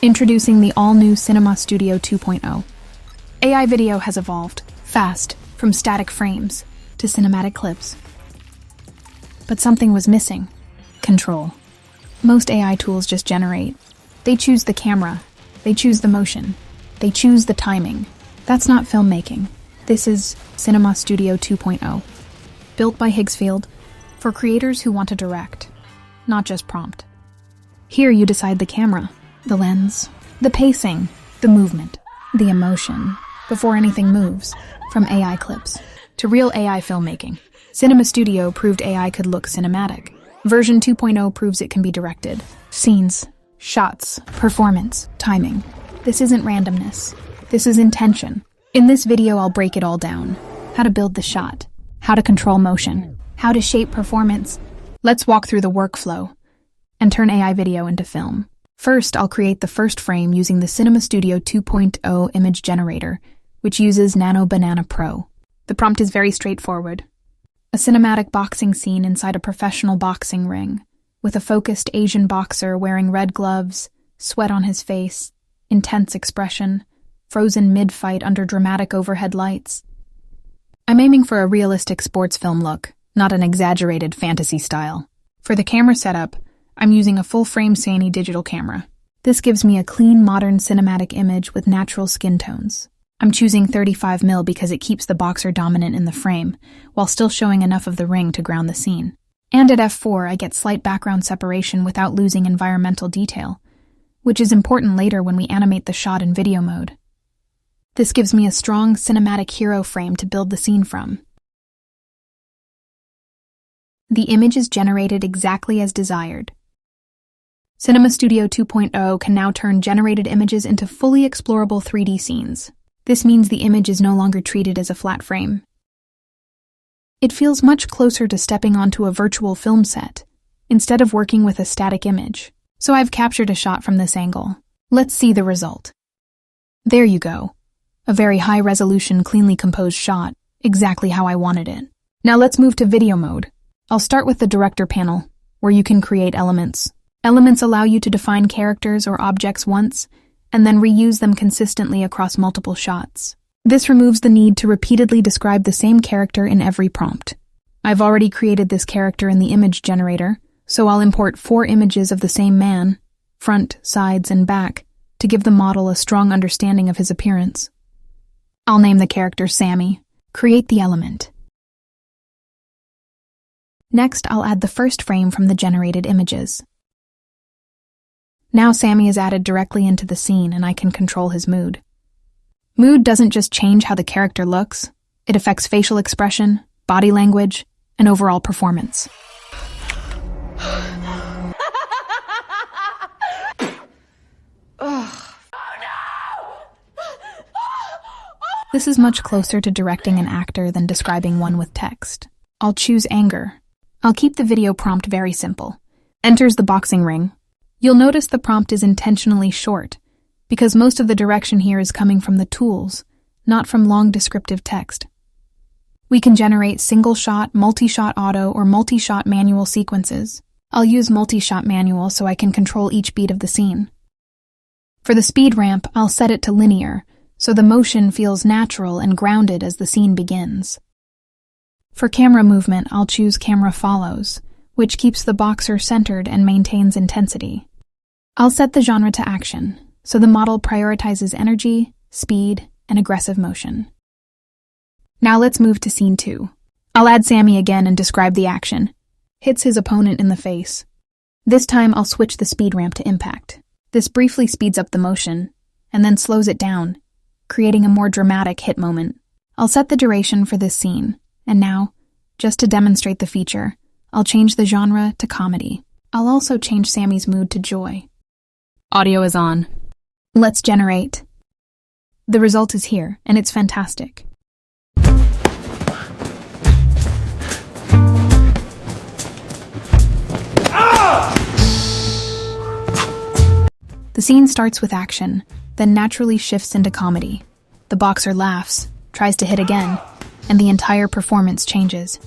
Introducing the all-new Cinema Studio 2.0. AI video has evolved, fast, from static frames to cinematic clips. But something was missing: control. Most AI tools just generate. They choose the camera, they choose the motion, they choose the timing. That's not filmmaking. This is Cinema Studio 2.0. Built by Higgsfield, for creators who want to direct, not just prompt. Here you decide the camera, the lens, the pacing, the movement, the emotion, before anything moves, from AI clips to real AI filmmaking. Cinema Studio proved AI could look cinematic. Version 2.0 proves it can be directed. Scenes, shots, performance, timing. This isn't randomness. This is intention. In this video, I'll break it all down. How to build the shot, how to control motion, how to shape performance. Let's walk through the workflow and turn AI video into film. First, I'll create the first frame using the Cinema Studio 2.0 image generator, which uses Nano Banana Pro. The prompt is very straightforward. A cinematic boxing scene inside a professional boxing ring, with a focused Asian boxer wearing red gloves, sweat on his face, intense expression, frozen mid-fight under dramatic overhead lights. I'm aiming for a realistic sports film look, not an exaggerated fantasy style. For the camera setup, I'm using a full-frame Sony digital camera. This gives me a clean, modern cinematic image with natural skin tones. I'm choosing 35mm because it keeps the boxer dominant in the frame, while still showing enough of the ring to ground the scene. And at f4, I get slight background separation without losing environmental detail, which is important later when we animate the shot in video mode. This gives me a strong cinematic hero frame to build the scene from. The image is generated exactly as desired. Cinema Studio 2.0 can now turn generated images into fully explorable 3D scenes. This means the image is no longer treated as a flat frame. It feels much closer to stepping onto a virtual film set, instead of working with a static image. So I've captured a shot from this angle. Let's see the result. There you go. A very high-resolution, cleanly composed shot, exactly how I wanted it. Now let's move to video mode. I'll start with the director panel, where you can create elements. Elements allow you to define characters or objects once, and then reuse them consistently across multiple shots. This removes the need to repeatedly describe the same character in every prompt. I've already created this character in the image generator, so I'll import 4 images of the same man, front, sides, and back, to give the model a strong understanding of his appearance. I'll name the character Sammy. Create the element. Next, I'll add the first frame from the generated images. Now Sammy is added directly into the scene and I can control his mood. Mood doesn't just change how the character looks, it affects facial expression, body language, and overall performance. This is much closer to directing an actor than describing one with text. I'll choose anger. I'll keep the video prompt very simple. Enters the boxing ring. You'll notice the prompt is intentionally short, because most of the direction here is coming from the tools, not from long descriptive text. We can generate single-shot, multi-shot auto, or multi-shot manual sequences. I'll use multi-shot manual so I can control each beat of the scene. For the speed ramp, I'll set it to linear, so the motion feels natural and grounded as the scene begins. For camera movement, I'll choose camera follows, which keeps the boxer centered and maintains intensity. I'll set the genre to action, so the model prioritizes energy, speed, and aggressive motion. Now let's move to scene 2. I'll add Sammy again and describe the action. Hits his opponent in the face. This time I'll switch the speed ramp to impact. This briefly speeds up the motion, and then slows it down, creating a more dramatic hit moment. I'll set the duration for this scene, and now, just to demonstrate the feature, I'll change the genre to comedy. I'll also change Sammy's mood to joy. Audio is on. Let's generate. The result is here, and it's fantastic. The scene starts with action, then naturally shifts into comedy. The boxer laughs, tries to hit again, and the entire performance changes.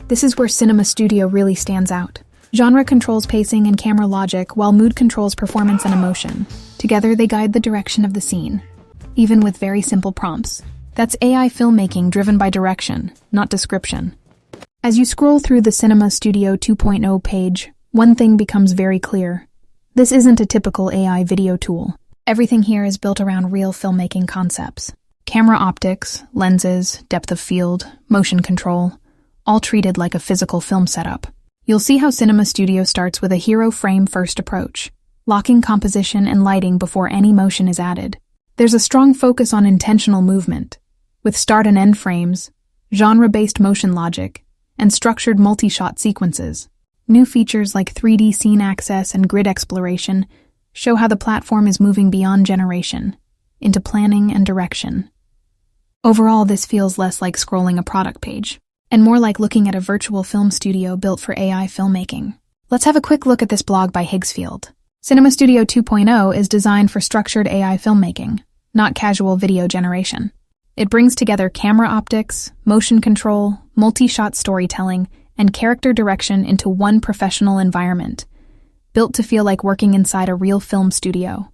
This is where Cinema Studio really stands out. Genre controls pacing and camera logic, while mood controls performance and emotion. Together, they guide the direction of the scene, even with very simple prompts. That's AI filmmaking driven by direction, not description. As you scroll through the Cinema Studio 2.0 page, one thing becomes very clear. This isn't a typical AI video tool. Everything here is built around real filmmaking concepts. Camera optics, lenses, depth of field, motion control, all treated like a physical film setup. You'll see how Cinema Studio starts with a hero frame first approach, locking composition and lighting before any motion is added. There's a strong focus on intentional movement, with start and end frames, genre-based motion logic, and structured multi-shot sequences. New features like 3D scene access and grid exploration show how the platform is moving beyond generation, into planning and direction. Overall, this feels less like scrolling a product page, and more like looking at a virtual film studio built for AI filmmaking. Let's have a quick look at this blog by Higgsfield. Cinema Studio 2.0 is designed for structured AI filmmaking, not casual video generation. It brings together camera optics, motion control, multi-shot storytelling, and character direction into one professional environment, built to feel like working inside a real film studio.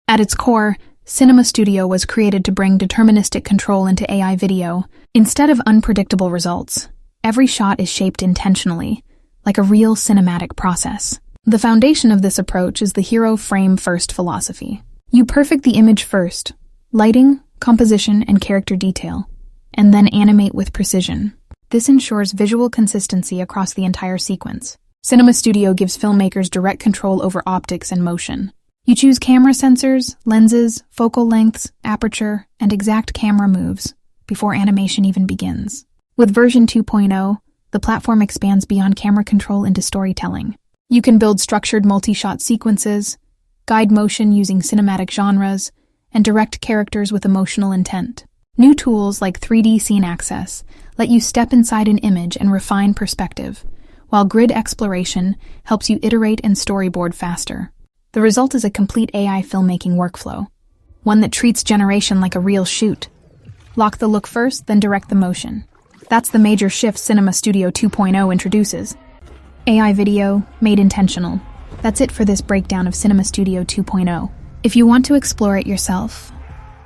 At its core, Cinema Studio was created to bring deterministic control into AI video. Instead of unpredictable results, every shot is shaped intentionally, like a real cinematic process. The foundation of this approach is the hero frame first philosophy. You perfect the image first, lighting, composition, and character detail, and then animate with precision. This ensures visual consistency across the entire sequence. Cinema Studio gives filmmakers direct control over optics and motion. You choose camera sensors, lenses, focal lengths, aperture, and exact camera moves before animation even begins. With version 2.0, the platform expands beyond camera control into storytelling. You can build structured multi-shot sequences, guide motion using cinematic genres, and direct characters with emotional intent. New tools like 3D scene access let you step inside an image and refine perspective, while grid exploration helps you iterate and storyboard faster. The result is a complete AI filmmaking workflow, one that treats generation like a real shoot. Lock the look first, then direct the motion. That's the major shift Cinema Studio 2.0 introduces. AI video, made intentional. That's it for this breakdown of Cinema Studio 2.0. If you want to explore it yourself,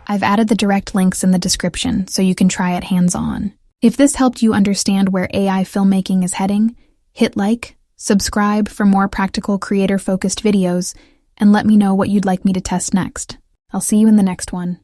I've added the direct links in the description so you can try it hands-on. If this helped you understand where AI filmmaking is heading, hit like, subscribe for more practical creator-focused videos, and let me know what you'd like me to test next. I'll see you in the next one.